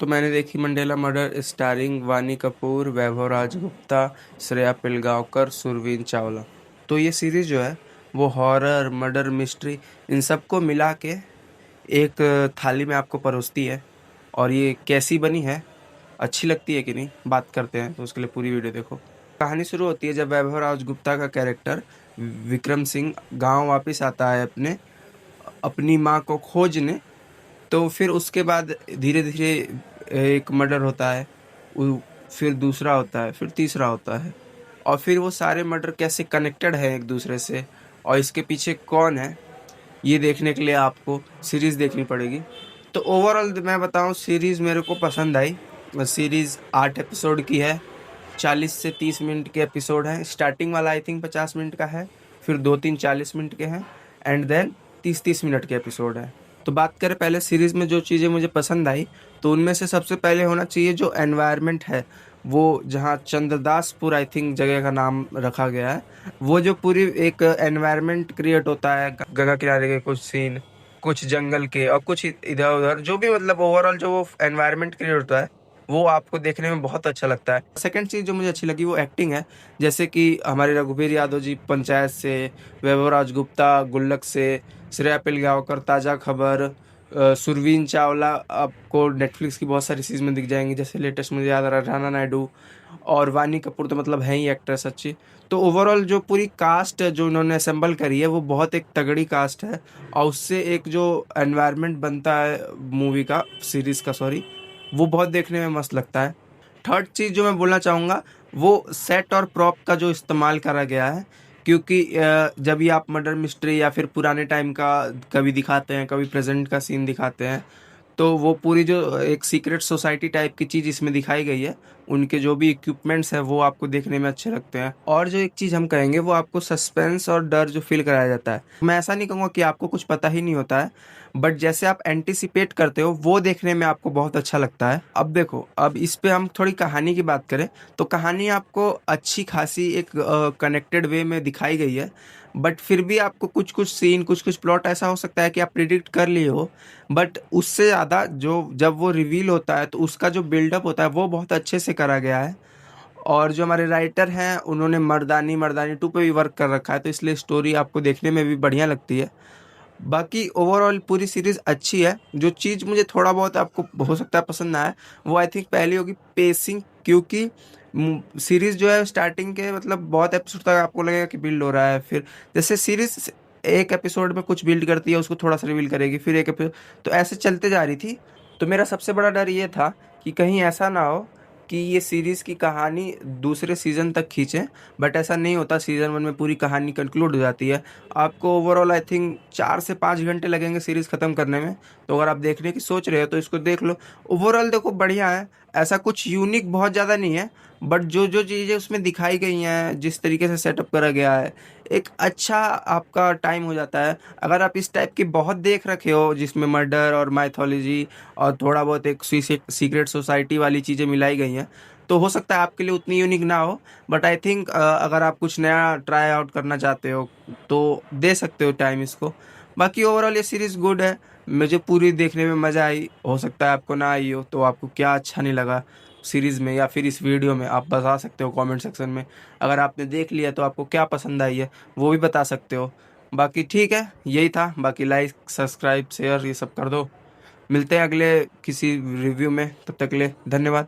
तो मैंने देखी मंडेला मर्डर स्टारिंग वानी कपूर, वैभव राजगुप्ता, श्रेया पिलगांवकर, सुरवीन चावला। तो ये सीरीज जो है वो हॉरर, मर्डर मिस्ट्री इन सबको मिला के एक थाली में आपको परोसती है। और ये कैसी बनी है, अच्छी लगती है कि नहीं, बात करते हैं। तो उसके लिए पूरी वीडियो देखो। कहानी शुरू होती है जब वैभव राजगुप्ता का कैरेक्टर विक्रम सिंह गांव वापस आता है अपनी माँ को खोजने। तो फिर उसके बाद धीरे धीरे एक मर्डर होता है, फिर दूसरा होता है, फिर तीसरा होता है। और फिर वो सारे मर्डर कैसे कनेक्टेड है एक दूसरे से और इसके पीछे कौन है, ये देखने के लिए आपको सीरीज देखनी पड़ेगी। तो ओवरऑल मैं बताऊं, सीरीज मेरे को पसंद आई। सीरीज 8 एपिसोड की है, 40 से 30 मिनट के एपिसोड हैं। स्टार्टिंग वाला आई थिंक 50 मिनट का है, फिर 2-3 40 मिनट के हैं, एंड देन 30-30 मिनट के एपिसोड है। तो बात करें पहले सीरीज में जो चीज़ें मुझे पसंद आई, तो उनमें से सबसे पहले होना चाहिए जो एनवायरनमेंट है, वो जहाँ चंद्रदासपुर आई थिंक जगह का नाम रखा गया है। वो जो पूरी एक एनवायरनमेंट क्रिएट होता है, गंगा किनारे के कुछ सीन, कुछ जंगल के और कुछ इधर उधर, जो भी मतलब ओवरऑल जो वो एनवायरनमेंट क्रिएट होता है, वो आपको देखने में बहुत अच्छा लगता है। सेकंड चीज़ जो मुझे अच्छी लगी वो एक्टिंग है। जैसे कि हमारे रघुवीर यादव जी पंचायत से, वैभव राजगुप्ता गुल्लक से, श्रेया पिलगांवकर ताज़ा खबर, सुरवीन चावला आपको नेटफ्लिक्स की बहुत सारी सीरीज में दिख जाएंगी। जैसे लेटेस्ट मुझे याद आ रहा है राना नायडू, और वानी कपूर तो मतलब है ही एक्ट्रेस अच्छी। तो ओवरऑल जो पूरी कास्ट जो उन्होंने असेंबल करी है वो बहुत एक तगड़ी कास्ट है, और उससे एक जो एनवायरनमेंट बनता है मूवी का, सीरीज का सॉरी, वो बहुत देखने में मस्त लगता है। थर्ड चीज़ जो मैं बोलना चाहूँगा वो सेट और प्रॉप का जो इस्तेमाल करा गया है। क्योंकि जब भी आप मर्डर मिस्ट्री या फिर पुराने टाइम का कभी दिखाते हैं, कभी प्रेजेंट का सीन दिखाते हैं, तो वो पूरी जो एक सीक्रेट सोसाइटी टाइप की चीज़ इसमें दिखाई गई है, उनके जो भी इक्विपमेंट्स हैं वो आपको देखने में अच्छे लगते हैं। और जो एक चीज़ हम कहेंगे वो आपको सस्पेंस और डर जो फील कराया जाता है। मैं ऐसा नहीं कहूँगा कि आपको कुछ पता ही नहीं होता है, बट जैसे आप एंटिसिपेट करते हो वो देखने में आपको बहुत अच्छा लगता है। अब देखो, अब इस पे हम थोड़ी कहानी की बात करें तो कहानी आपको अच्छी खासी एक कनेक्टेड वे में दिखाई गई है। बट फिर भी आपको कुछ कुछ सीन, कुछ कुछ प्लॉट ऐसा हो सकता है कि आप प्रिडिक्ट कर लिए हो, बट उससे ज़्यादा जो जब वो रिवील होता है तो उसका जो बिल्डअप होता है वो बहुत अच्छे से करा गया है। और जो हमारे राइटर हैं उन्होंने मर्दानी मर्दानी 2 पे भी वर्क कर रखा है, तो इसलिए स्टोरी आपको देखने में भी बढ़िया लगती है। बाकी ओवरऑल पूरी सीरीज अच्छी है। जो चीज़ मुझे थोड़ा बहुत आपको हो सकता है पसंद ना आए, वो आई थिंक पहली होगी पेसिंग। क्योंकि सीरीज जो है स्टार्टिंग के मतलब बहुत एपिसोड तक आपको लगेगा कि बिल्ड हो रहा है, फिर जैसे सीरीज एक एपिसोड में कुछ बिल्ड करती है उसको थोड़ा सा रिवील करेगी, फिर एक एपिसोड, तो ऐसे चलते जा रही थी। तो मेरा सबसे बड़ा डर ये था कि कहीं ऐसा ना हो कि ये सीरीज़ की कहानी दूसरे सीज़न तक खींचे, बट ऐसा नहीं होता। सीज़न 1 में पूरी कहानी कंक्लूड हो जाती है। आपको ओवरऑल आई थिंक 4 से 5 घंटे लगेंगे सीरीज़ ख़त्म करने में। तो अगर आप देखने की सोच रहे हो तो इसको देख लो। ओवरऑल देखो बढ़िया है, ऐसा कुछ यूनिक बहुत ज़्यादा नहीं है, बट जो जो चीज़ें उसमें दिखाई गई हैं, जिस तरीके से सेटअप करा गया है, एक अच्छा आपका टाइम हो जाता है। अगर आप इस टाइप की बहुत देख रखे हो जिसमें मर्डर और माइथोलॉजी और थोड़ा बहुत एक सीक्रेट सोसाइटी वाली चीज़ें मिलाई गई हैं, तो हो सकता है आपके लिए उतनी यूनिक ना हो। बट आई थिंक अगर आप कुछ नया ट्राई आउट करना चाहते हो तो दे सकते हो टाइम इसको। बाकी ओवरऑल ये सीरीज़ गुड है, मुझे पूरी देखने में मज़ा आई। हो सकता है आपको ना आई हो, तो आपको क्या अच्छा नहीं लगा सीरीज़ में या फिर इस वीडियो में, आप बता सकते हो कमेंट सेक्शन में। अगर आपने देख लिया तो आपको क्या पसंद आई है वो भी बता सकते हो। बाकी ठीक है, यही था। बाकी लाइक सब्सक्राइब शेयर ये सब कर दो। मिलते हैं अगले किसी रिव्यू में, तब तक के लिए धन्यवाद।